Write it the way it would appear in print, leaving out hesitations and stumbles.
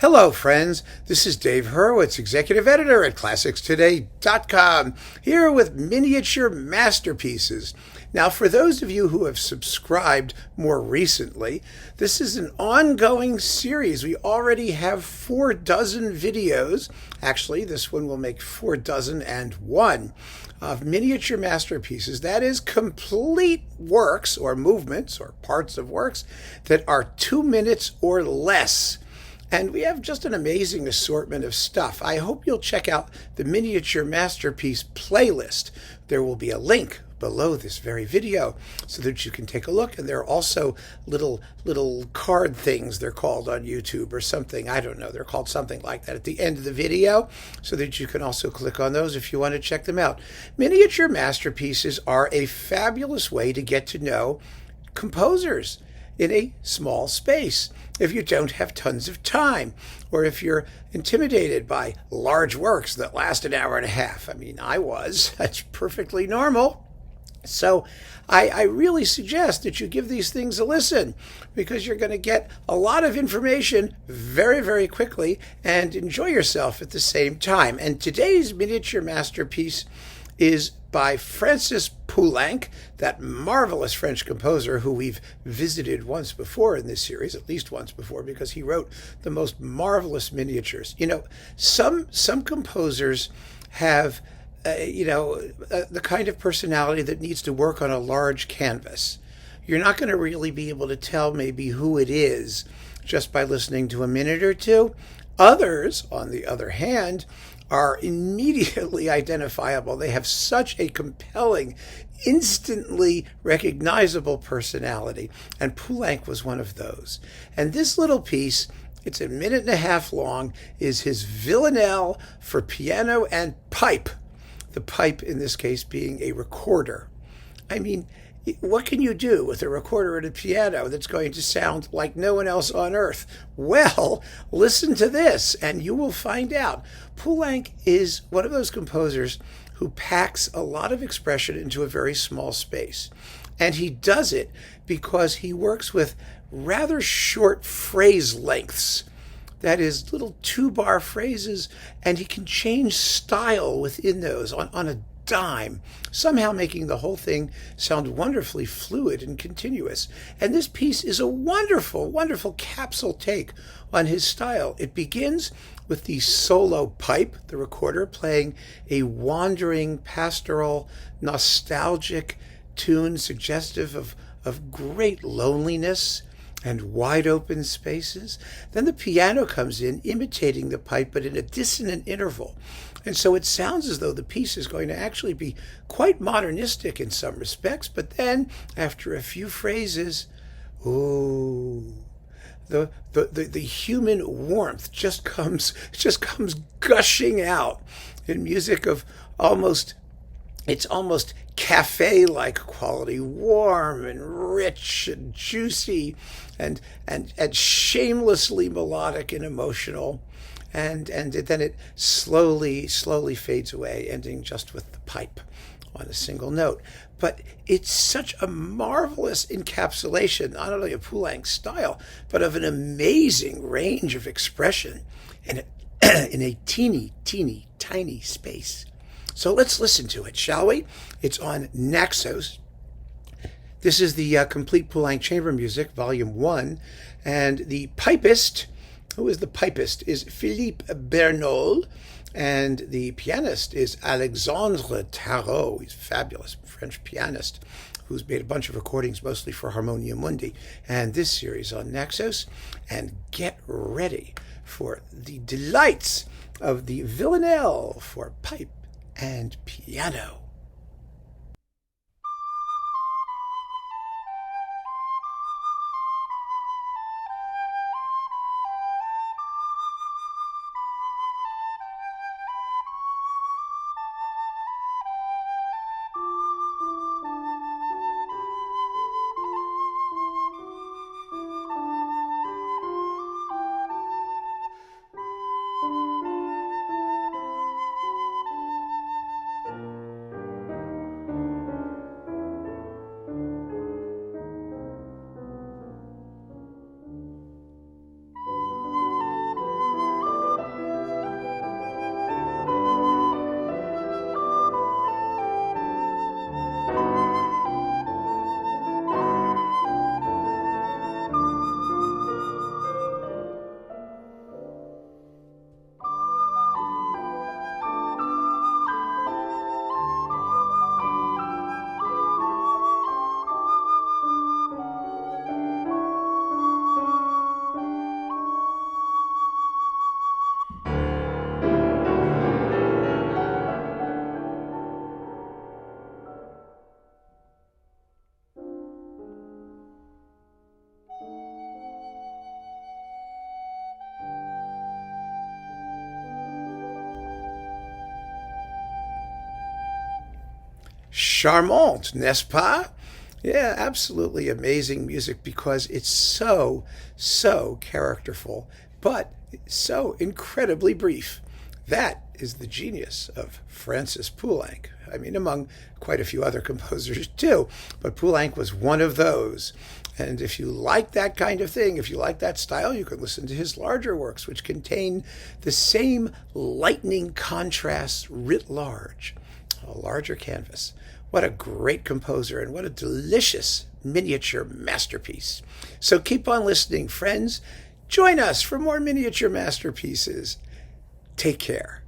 Hello, friends. This is Dave Hurwitz, Executive Editor at ClassicsToday.com, here with miniature masterpieces. Now, for those of you who have subscribed more recently, this is an ongoing series. We already have 4 dozen videos. Actually, this one will make 4 dozen and 1 of miniature masterpieces. That is complete works or movements or parts of works that are 2 minutes or less. And we have just an amazing assortment of stuff. I hope you'll check out the Miniature Masterpiece playlist. There will be a link below this very video so that you can take a look. And there are also little card things, they're called on YouTube or something. I don't know. They're called something like that at the end of the video so that you can also click on those if you want to check them out. Miniature masterpieces are a fabulous way to get to know composers in a small space. If you don't have tons of time, or if you're intimidated by large works that last an hour and a half. I mean, I was. That's perfectly normal. So I really suggest that you give these things a listen, because you're going to get a lot of information very, very quickly and enjoy yourself at the same time. And today's miniature masterpiece is by Francis Poulenc, that marvelous French composer who we've visited once before in this series, at least once before, because he wrote the most marvelous miniatures. You know, some composers have, the kind of personality that needs to work on a large canvas. You're not going to really be able to tell maybe who it is just by listening to a minute or two. Others, on the other hand, are immediately identifiable. They have such a compelling, instantly recognizable personality. And Poulenc was one of those. And this little piece, it's a minute and a half long, is his Villanelle for piano and pipe. The pipe, in this case, being a recorder. I mean, what can you do with a recorder and a piano that's going to sound like no one else on earth? Well, listen to this and you will find out. Poulenc is one of those composers who packs a lot of expression into a very small space. And he does it because he works with rather short phrase lengths. That is, little 2-bar phrases, and he can change style within those on a dime, somehow making the whole thing sound wonderfully fluid and continuous. And this piece is a wonderful, wonderful capsule take on his style. It begins with the solo pipe, the recorder, playing a wandering, pastoral, nostalgic tune suggestive of great loneliness and wide open spaces. Then the piano comes in, imitating the pipe, but in a dissonant interval. And so it sounds as though the piece is going to actually be quite modernistic in some respects, but then after a few phrases, ooh, the human warmth just comes gushing out in music of almost cafe-like quality, warm and rich and juicy and shamelessly melodic and emotional. And then it slowly fades away, ending just with the pipe on a single note. But it's such a marvelous encapsulation, not only of Poulenc's style, but of an amazing range of expression in a teeny, tiny space. So let's listen to it, shall we? It's on Naxos. This is the complete Poulenc chamber music, volume 1, and the pipist, who is the pipist, is Philippe Bernold, and the pianist is Alexandre Tharaud. He's a fabulous French pianist who's made a bunch of recordings, mostly for Harmonia Mundi, and this series on Naxos. And get ready for the delights of the Villanelle for pipe and piano. Charmant, n'est-ce pas? Yeah, absolutely amazing music because it's so characterful, but so incredibly brief. That is the genius of Francis Poulenc. I mean, among quite a few other composers too, but Poulenc was one of those. And if you like that kind of thing, if you like that style, you can listen to his larger works, which contain the same lightning contrasts writ large, a larger canvas. What a great composer and what a delicious miniature masterpiece. So keep on listening, friends. Join us for more miniature masterpieces. Take care.